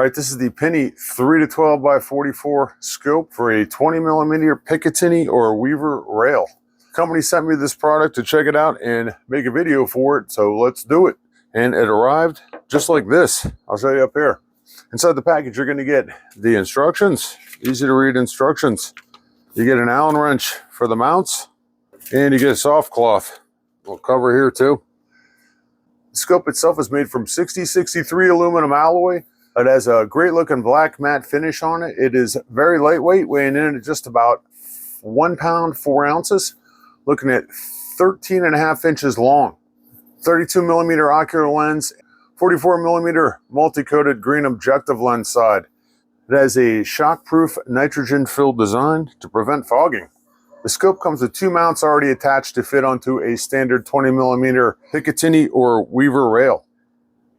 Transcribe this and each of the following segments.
All right, this is the PINTY 3 to 12 by 44 scope for a 20mm Picatinny or Weaver rail. The company sent me this product to check it out and make a video for it, so let's do it. And it arrived just like this. I'll show you up here. Inside the package, you're going to get the instructions, easy to read instructions. You get an Allen wrench for the mounts, and you get a soft cloth. We'll cover here too. The scope itself is made from 6063 aluminum alloy. It has a great looking black matte finish on it. It is very lightweight, weighing in at just about 1 pound, 4 ounces. Looking at 13.5 inches long. 32mm ocular lens, 44mm multi-coated green objective lens side. It has a shock-proof nitrogen-filled design to prevent fogging. The scope comes with 2 mounts already attached to fit onto a standard 20mm Picatinny or Weaver rail.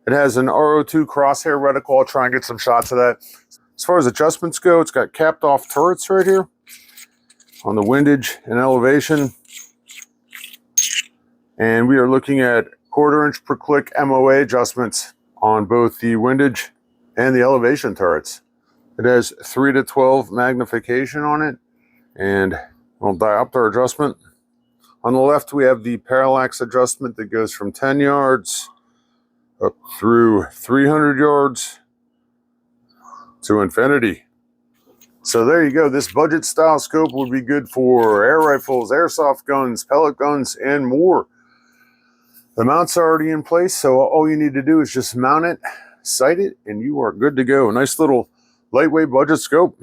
It has an RO2 crosshair reticle. I'll try and get some shots of that. As far as adjustments go, it's got capped off turrets right here on the windage and elevation. And we are looking at 1/4 inch per click MOA adjustments on both the windage and the elevation turrets. It has 3 to 12 magnification on it and a little diopter adjustment. On the left, we have the parallax adjustment that goes from 10 yards up through 300 yards to infinity. So there you go. This budget style scope would be good for air rifles, airsoft guns, pellet guns, and more. The mount's already in place, so all you need to do is just mount it, sight it, and you are good to go. A nice little lightweight budget scope.